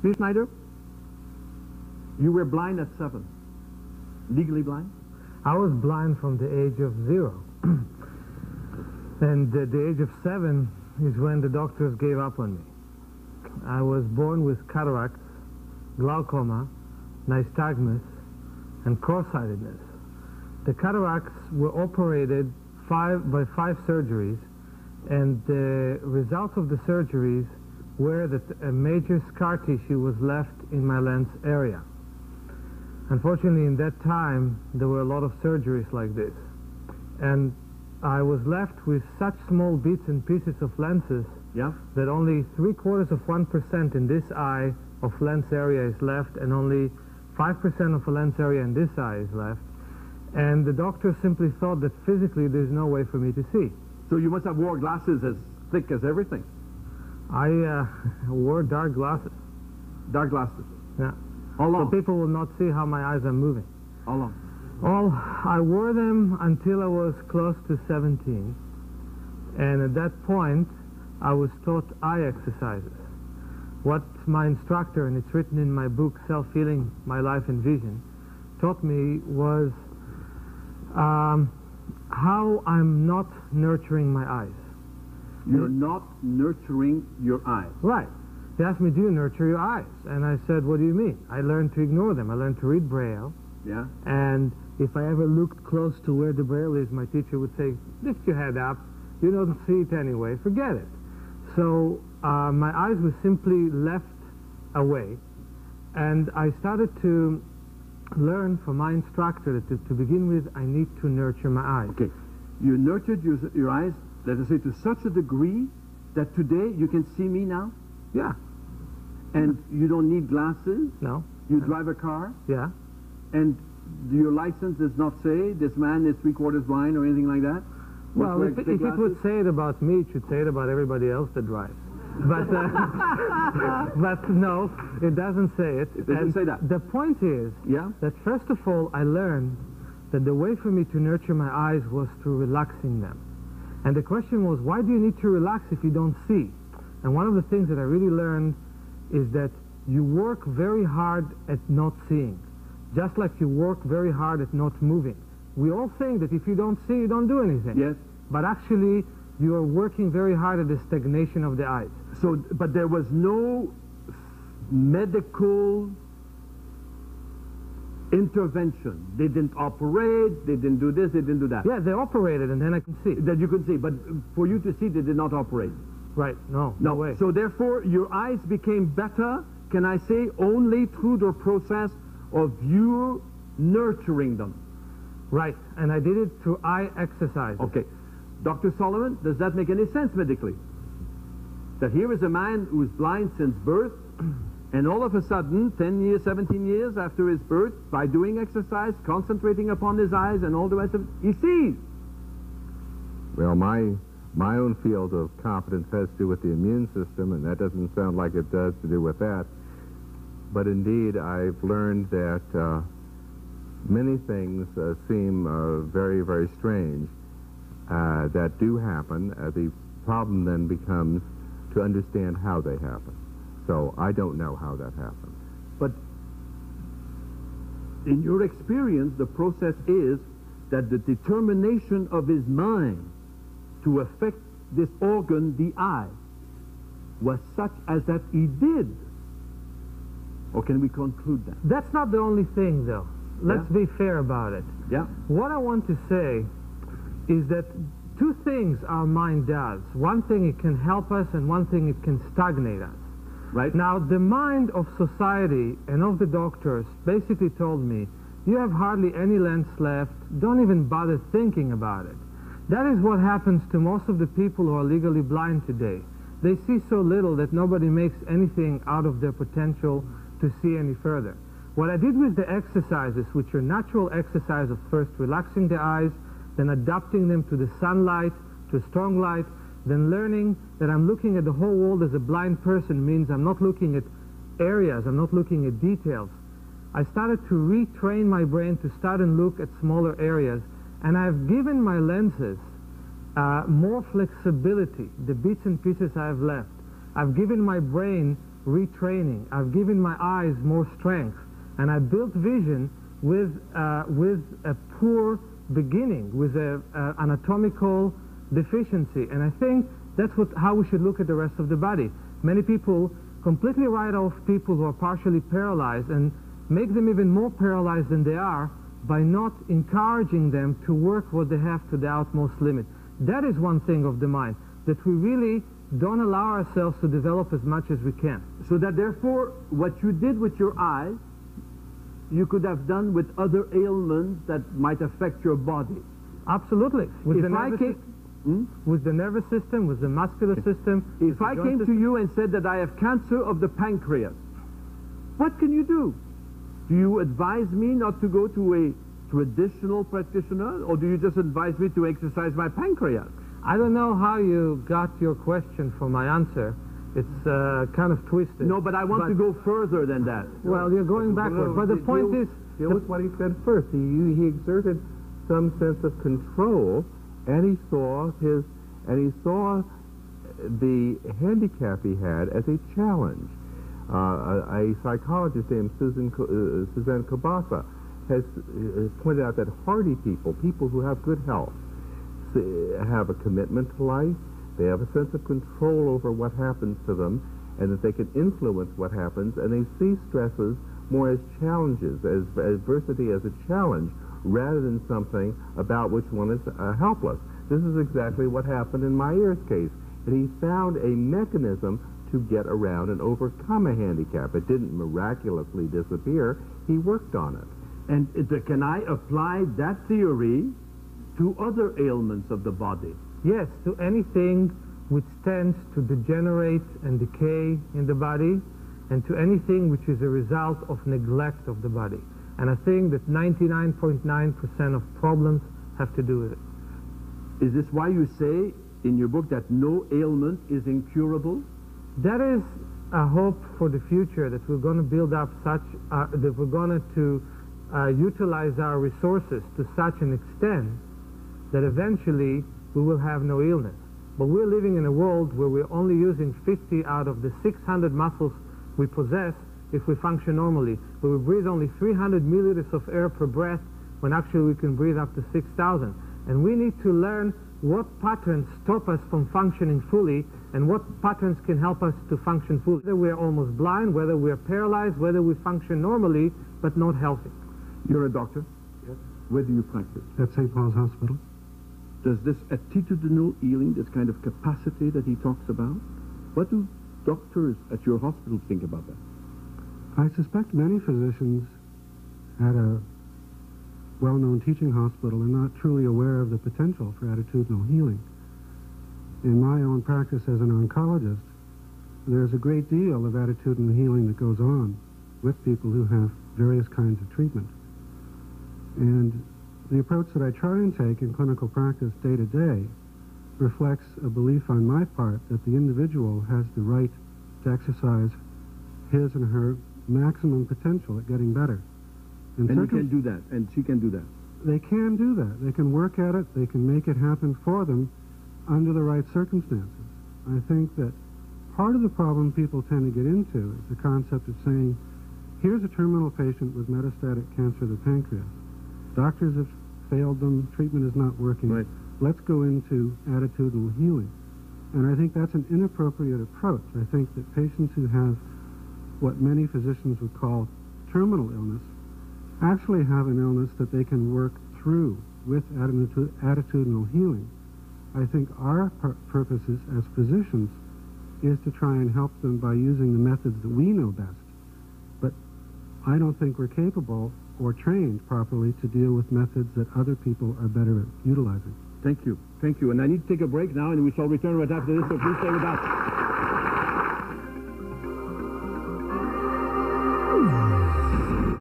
Miss Schneider, you were blind at 7. Legally blind? I was blind from the age of 0. And the age of 7 is when the doctors gave up on me. I was born with cataracts, glaucoma, nystagmus, and cross-sightedness. The cataracts were operated by 5 surgeries, and the results of the surgeries were that a major scar tissue was left in my lens area. Unfortunately, in that time, there were a lot of surgeries like this. And I was left with such small bits and pieces of lenses that only 0.75% in this eye of lens area is left, and only 5% of the lens area in this eye is left. And the doctor simply thought that physically there's no way for me to see. So you must have wore glasses as thick as everything. I wore dark glasses. Dark glasses? Yeah. How long? So people will not see how my eyes are moving. How long? Well, I wore them until I was close to 17. And at that point, I was taught eye exercises. What my instructor, and it's written in my book, Self-Healing, My Life and Vision, taught me was how I'm not nurturing my eyes. You're not nurturing your eyes. Right. He asked me, do you nurture your eyes? And I said, what do you mean? I learned to ignore them. I learned to read Braille. Yeah. And if I ever looked close to where the Braille is, my teacher would say, lift your head up. You don't see it anyway. Forget it. So my eyes were simply left away. And I started to learn from my instructor that to begin with, I need to nurture my eyes. Okay. You nurtured your eyes, let us say, to such a degree that today you can see me now? Yeah. And you don't need glasses? No. You drive a car? Yeah. And your license does not say this man is 3/4 blind or anything like that? Well, if it would say it about me, it should say it about everybody else that drives. But, but no, it doesn't say it. It doesn't say that. The point is that first of all, I learned that the way for me to nurture my eyes was through relaxing them. And the question was, why do you need to relax if you don't see? And one of the things that I really learned is that you work very hard at not seeing, just like you work very hard at not moving. We all think that if you don't see, you don't do anything. Yes. But actually, you are working very hard at the stagnation of the eyes. So, but there was no medical intervention. They didn't operate, they didn't do this, they didn't do that. Yeah, they operated, and then I can see. That you could see, but for you to see, they did not operate. Right, no way. So therefore, your eyes became better, can I say, only through the process of you nurturing them. Right, and I did it through eye exercise. Okay. Dr. Solomon, does that make any sense medically? That here is a man who is blind since birth, and all of a sudden, 10 years, 17 years after his birth, by doing exercise, concentrating upon his eyes and all the rest of it, he sees. Well, my own field of competence has to do with the immune system, and that doesn't sound like it does to do with that. But indeed, I've learned that many things seem very, very strange that do happen. The problem then becomes to understand how they happen. So I don't know how that happens. But in your experience, the process is that the determination of his mind to affect this organ, the eye, was such as that he did. Or can we conclude that? That's not the only thing, though. Let's be fair about it. Yeah. What I want to say is that two things our mind does. One thing, it can help us, and one thing, it can stagnate us. Right. Now, the mind of society and of the doctors basically told me, you have hardly any lens left, don't even bother thinking about it. That is what happens to most of the people who are legally blind today. They see so little that nobody makes anything out of their potential to see any further. What I did with the exercises, which are natural exercises of first relaxing the eyes, then adapting them to the sunlight, to strong light, then learning that I'm looking at the whole world as a blind person means I'm not looking at areas, I'm not looking at details. I started to retrain my brain to start and look at smaller areas, and I've given my lenses more flexibility, the bits and pieces I have left. I've given my brain retraining. I've given my eyes more strength, and I built vision with a poor beginning, with an anatomical deficiency. And I think that's how we should look at the rest of the body. Many people completely write off people who are partially paralyzed and make them even more paralyzed than they are by not encouraging them to work what they have to the utmost limit. That is one thing of the mind, that we really don't allow ourselves to develop as much as we can. So that therefore, what you did with your eyes, you could have done with other ailments that might affect your body. Absolutely. With the nervous system, with the muscular system. If I came to you and said that I have cancer of the pancreas, what can you do? Do you advise me not to go to a traditional practitioner, or do you just advise me to exercise my pancreas? I don't know how you got your question from my answer. It's kind of twisted. No, but I want to go further than that. Well, you're going backward. But the point is... Deal with what he said first. He exerted some sense of control, and he saw the handicap he had as a challenge. A psychologist named Suzanne Kubasa has pointed out that hardy people who have good health, have a commitment to life, they have a sense of control over what happens to them, and that they can influence what happens, and they see stresses more as challenges, as adversity as a challenge, rather than something about which one is helpless. This is exactly what happened in Meyer's case, and he found a mechanism to get around and overcome a handicap. It didn't miraculously disappear. He worked on it. And can I apply that theory to other ailments of the body? Yes, to anything which tends to degenerate and decay in the body, and to anything which is a result of neglect of the body. And I think that 99.9% of problems have to do with it. Is this why you say in your book that no ailment is incurable? That is a hope for the future, that we're going to build up such, that we're going to utilize our resources to such an extent that eventually we will have no illness. But we're living in a world where we're only using 50 out of the 600 muscles we possess if we function normally. But we breathe only 300 milliliters of air per breath, when actually we can breathe up to 6,000. And we need to learn what patterns stop us from functioning fully, and what patterns can help us to function fully. Whether we're almost blind, whether we're paralyzed, whether we function normally but not healthy. You're a doctor? Yes. Where do you practice? At St. Paul's Hospital. Does this attitudinal healing, this kind of capacity that he talks about, what do doctors at your hospital think about that? I suspect many physicians at a well-known teaching hospital are not truly aware of the potential for attitudinal healing. In my own practice as an oncologist, there's a great deal of attitudinal healing that goes on with people who have various kinds of treatment. And the approach that I try and take in clinical practice day to day reflects a belief on my part that the individual has the right to exercise his and her maximum potential at getting better. And you can do that, and she can do that. They can do that. They can work at it. They can make it happen for them under the right circumstances. I think that part of the problem people tend to get into is the concept of saying, here's a terminal patient with metastatic cancer of the pancreas. Doctors have failed them. Treatment is not working. Right. Let's go into attitudinal healing. And I think that's an inappropriate approach. I think that patients who have what many physicians would call terminal illness actually have an illness that they can work through with attitudinal healing. I think our purposes as physicians is to try and help them by using the methods that we know best. But I don't think we're capable or trained properly to deal with methods that other people are better at utilizing. Thank you. Thank you. And I need to take a break now, and we shall return right after this, so please stay with us.